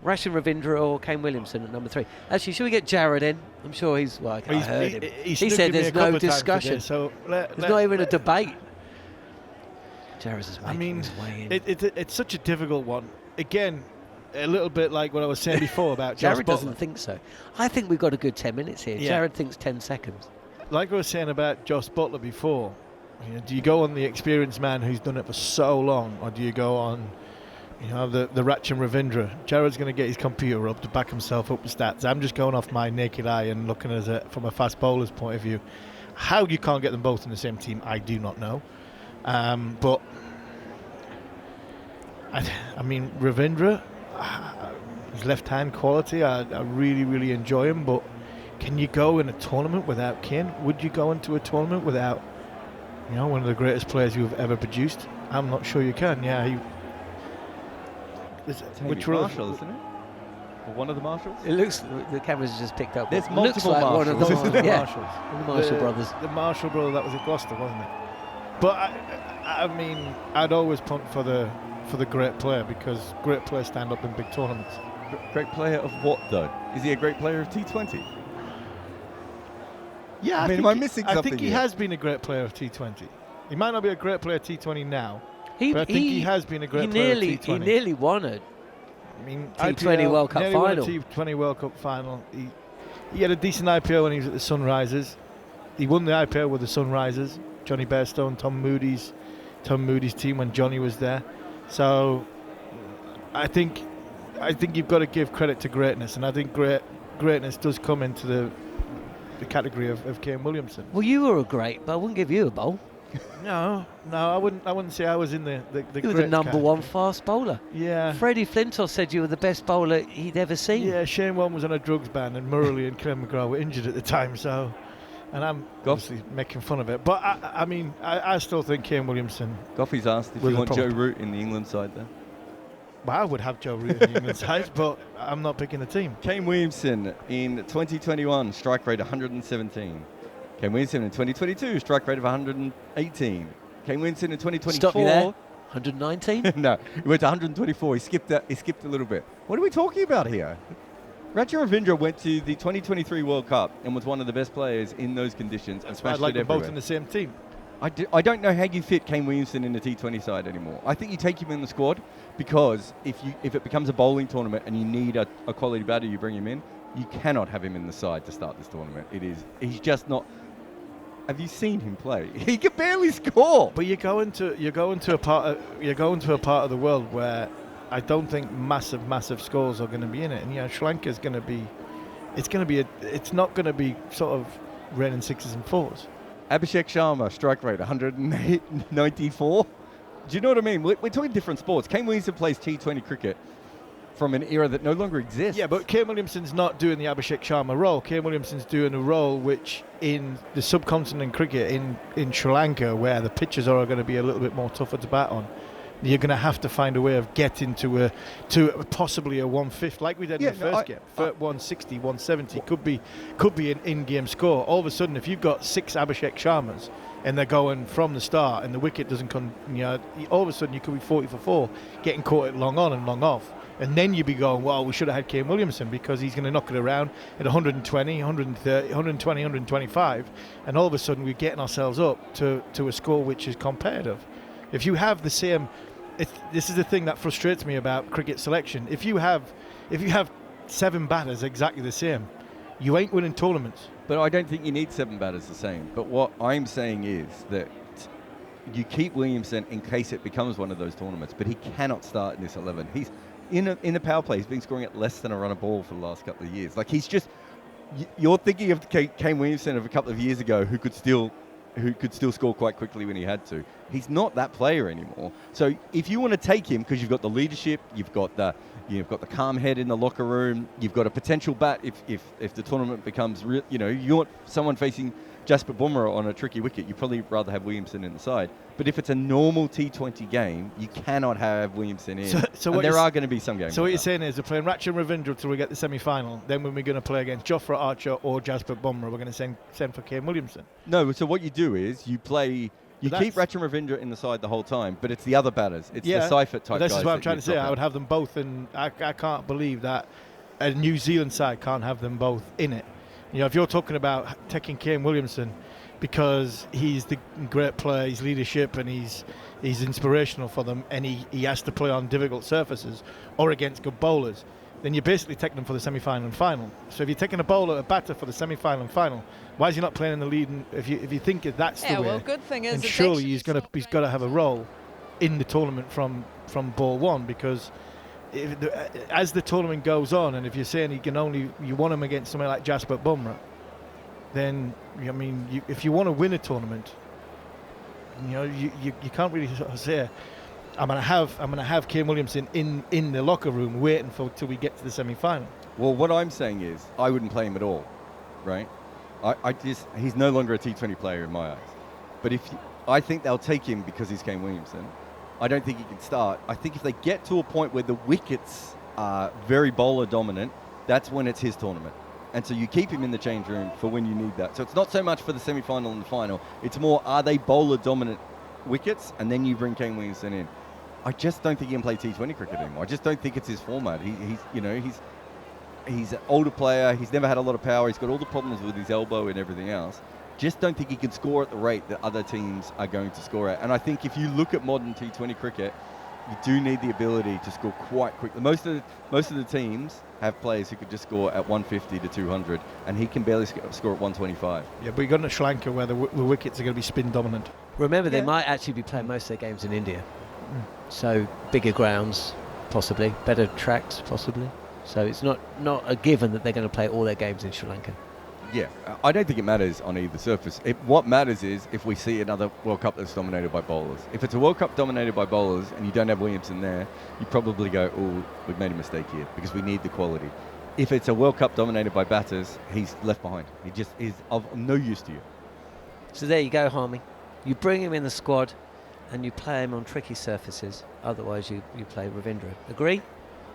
Rachin Ravindra or Kane Williamson at number 3. Actually, should we get Jarrod in? I'm sure he's. Well, I heard him. He said there's no discussion. So there's not even a debate. Jarrod's is making his way in. It's such a difficult one. Again, a little bit like what I was saying before about Josh Jarrod doesn't think so. I think we've got a good 10 minutes here. Yeah. Jarrod thinks 10 seconds. Like I was saying about Josh Buttler before, do you go on the experienced man who's done it for so long, or do you go on, the Rachin Ravindra? Jarrod's going to get his computer up to back himself up with stats. I'm just going off my naked eye and looking at it from a fast bowler's point of view. How you can't get them both in the same team, I do not know. But I mean, Ravindra, his left-hand quality, I really, really enjoy him. But can you go in a tournament without Kane? Would you go into a tournament without, one of the greatest players you've ever produced? I'm not sure you can. Yeah, which Marshall, isn't it? Or one of the Marshalls? It looks, the cameras just picked up. There's looks multiple like Marshalls. one of the Marshalls. The Marshall brothers. The Marshall brother, that was at Gloucester, wasn't it? But I mean, I'd always punt for the great player, because great players stand up in big tournaments. Great player of what, though? Is he a great player of T20? Yeah, I mean, am I missing something? I think he has been a great player of T20. He might not be a great player of T20 now, but I think he has been a great player of T20. He nearly won it. I mean, T20 World Cup final. Won a T20 World Cup final. He had a decent IPL when he was at the Sunrisers. He won the IPL with the Sunrisers. Johnny Bairstow, Tom Moody's team when Johnny was there. So I think you've got to give credit to greatness, and I think greatness does come into the category of Kane Williamson. Well, you were a great, but I wouldn't give you a bowl. No, I wouldn't say I was in the You were the number one fast bowler. Yeah. Freddie Flintoff said you were the best bowler he'd ever seen. Yeah, Shane Warne was on a drugs ban, and Murray and Clem McGrath were injured at the time, so, and I'm obviously making fun of it. But I mean, I still think Kane Williamson. Goffey's asked if you want Joe Root in the England side there. Well, I would have Joe Root in the England side, but I'm not picking the team. Kane Williamson in 2021, strike rate 117. Kane Williamson in 2022, strike rate of 118. Kane Williamson in 2024. Stop you there. 119? No, he went to 124. He skipped a little bit. What are we talking about here? Rachin Ravindra went to the 2023 World Cup and was one of the best players in those conditions and smashed I'd like it them everywhere. both in the same team. I don't know how you fit Kane Williamson in the T20 side anymore. I think you take him in the squad because if it becomes a bowling tournament and you need a quality batter, you bring him in. You cannot have him in the side to start this tournament. He's just not. Have you seen him play? He can barely score. But you're going to a part of the world where I don't think massive scores are going to be in it. And Sri Lanka's going to be. It's not going to be sort of raining sixes and fours. Abhishek Sharma, strike rate 194. Do you know what I mean? We're talking different sports. Kane Williamson plays T20 cricket from an era that no longer exists. Yeah, but Kane Williamson's not doing the Abhishek Sharma role. Kane Williamson's doing a role which in the subcontinent cricket in Sri Lanka, where the pitches are going to be a little bit more tougher to bat on, you're going to have to find a way of getting to possibly a 1/5 like we did in the first game. 160, 170 could be an in-game score. All of a sudden, if you've got 6 Abhishek Sharmas and they're going from the start and the wicket doesn't come, all of a sudden you could be 40 for 4, getting caught at long on and long off. And then you'd be going, well, we should have had Kane Williamson because he's going to knock it around at 120, 130, 120, 125. And all of a sudden we're getting ourselves up to a score which is competitive. If you have the same, this is the thing that frustrates me about cricket selection. If you have 7 batters exactly the same, you ain't winning tournaments. But I don't think you need 7 batters the same. But what I'm saying is that you keep Williamson in case it becomes one of those tournaments. But he cannot start in this 11. He's in the power play. He's been scoring at less than a run a ball for the last couple of years. Like he's just. You're thinking of Kane Williamson of a couple of years ago who could still score quite quickly when he had to. He's not that player anymore. So if you want to take him because you've got the leadership, you've got the calm head in the locker room, you've got a potential bat if the tournament becomes real, you want someone facing Jasprit Bumrah on a tricky wicket, you'd probably rather have Williamson in the side. But if it's a normal T20 game, you cannot have Williamson in. So there are going to be some games. So like what you're that. saying is we're playing Rachin Ravindra till we get the semi-final. Then when we're going to play against Jofra Archer or Jasprit Bumrah, we're going to send for Kane Williamson. No, so what you do is you play You keep Rachin Ravindra in the side the whole time, but it's the other batters. It's the Seifert type guys. This is what I'm trying to say. I would have them both, and I can't believe that a New Zealand side can't have them both in it. If you're talking about taking Kane Williamson because he's the great player, he's leadership, and he's inspirational for them, and he has to play on difficult surfaces or against good bowlers, then you're basically taking them for the semi-final and final. So if you're taking a batter for the semi-final and final, why is he not playing in the lead? And if you think that's the way, well, good thing is, then surely he's got to have a role in the tournament from ball one, because as the tournament goes on, and if you're saying you want him against somebody like Jasprit Bumrah, then if you want to win a tournament, you can't really sort of say, I'm gonna have Kane Williamson in the locker room waiting till we get to the semi-final. Well, what I'm saying is I wouldn't play him at all, right? He's no longer a T20 player in my eyes. But I think they'll take him because he's Kane Williamson. I don't think he can start. I think if they get to a point where the wickets are very bowler dominant, that's when it's his tournament. And so you keep him in the change room for when you need that. So it's not so much for the semi-final and the final. It's more, are they bowler dominant wickets? And then you bring Kane Williamson in. I just don't think he can play T20 cricket anymore. I just don't think it's his format. He's an older player. He's never had a lot of power. He's got all the problems with his elbow and everything else. Just don't think he can score at the rate that other teams are going to score at. And I think if you look at modern T20 cricket, you do need the ability to score quite quickly. Most of the teams have players who could just score at 150 to 200, and he can barely score at 125. Yeah, but you've got a Sri Lanka where the wickets are going to be spin dominant. Remember, they might actually be playing most of their games in India. So bigger grounds, possibly. Better tracks, possibly. So it's not a given that they're going to play all their games in Sri Lanka. Yeah, I don't think it matters on either surface. What matters is if we see another World Cup that's dominated by bowlers. If it's a World Cup dominated by bowlers and you don't have Williamson there, you probably go, oh, we've made a mistake here because we need the quality. If it's a World Cup dominated by batters, he's left behind. He just is of no use to you. So there you go, Harmy. You bring him in the squad and you play him on tricky surfaces. Otherwise, you play Ravindra. Agree?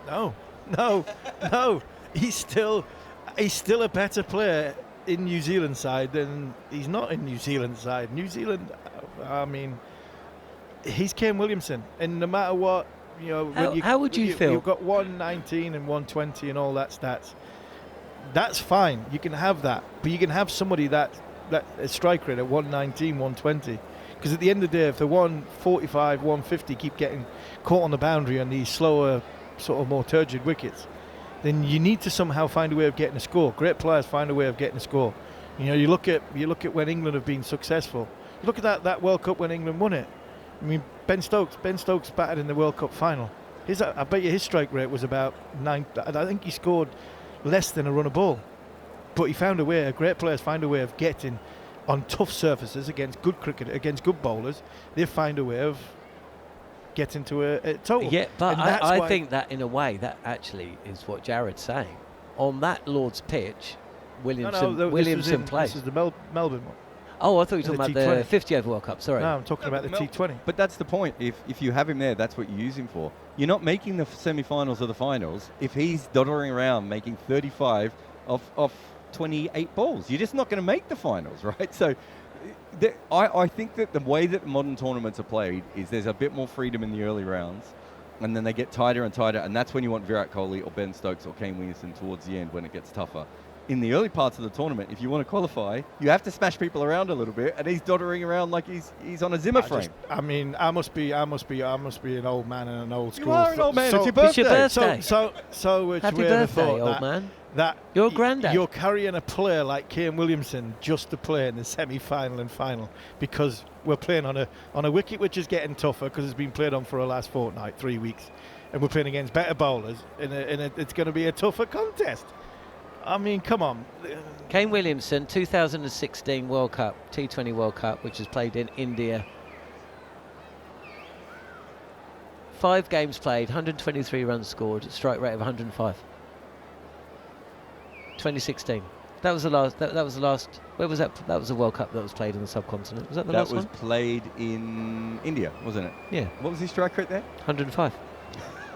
No. He's still a better player in New Zealand side than he's not in New Zealand side. New Zealand, he's Kane Williamson, and no matter what, how would you feel? You've got 119 and 120 and all that stats. That's fine. You can have that, but you can have somebody that a strike rate at 119, 120. Because at the end of the day, if the 145, 150 keep getting caught on the boundary on these slower, sort of more turgid wickets, then you need to somehow find a way of getting a score. Great players find a way of getting a score. You look at when England have been successful. Look at that World Cup when England won it. I mean, Ben Stokes batted in the World Cup final. I bet you his strike rate was about 9. I think he scored less than a run a ball. But he found a way. Great players find a way of getting on tough surfaces against good cricket, against good bowlers. They find a way of getting to a total. Yeah, but I think that in a way that actually is what Jarrod's saying. On that Lord's pitch, Williamson played. This is the Melbourne one. Oh, I thought you were talking about the 50 over World Cup. Sorry. No, I'm talking about the T20. But that's the point. If you have him there, that's what you use him for. You're not making the semi-finals or the finals if he's doddering around making 35 off 28 balls. You're just not going to make the finals, right? So I think that the way that modern tournaments are played is there's a bit more freedom in the early rounds, and then they get tighter and tighter, and that's when you want Virat Kohli or Ben Stokes or Kane Williamson towards the end when it gets tougher. In the early parts of the tournament, if you want to qualify, you have to smash people around a little bit, and he's doddering around like he's on a Zimmer frame. I must be an old man and an old school. You are an old man. It's your birthday. It's your birthday. So happy birthday, old man. That you're a granddad. You're carrying a player like Kane Williamson just to play in the semi-final and final because we're playing on a wicket which is getting tougher because it's been played on for the last fortnight, 3 weeks, and we're playing against better bowlers, and it's going to be a tougher contest. I mean, come on. Kane Williamson, 2016 World Cup, T20 World Cup, which is played in India. 5 games played, 123 runs scored, strike rate of 105. 2016. That was the last. That was the last. Where was that? That was the World Cup that was played in the subcontinent. Was that the last one? That was played in India, wasn't it? Yeah. What was his strike rate there? 105.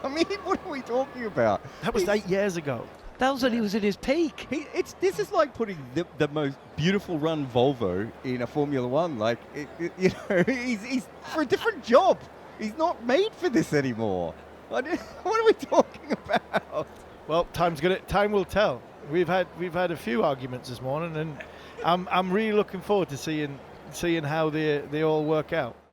I mean, what are we talking about? That was 8 years ago. That was when he was in his peak. This is like putting the most beautiful run Volvo in a Formula One. Like, he's for a different job. He's not made for this anymore. What are we talking about? Well, time will tell. We've had a few arguments this morning, and I'm really looking forward to seeing how they all work out.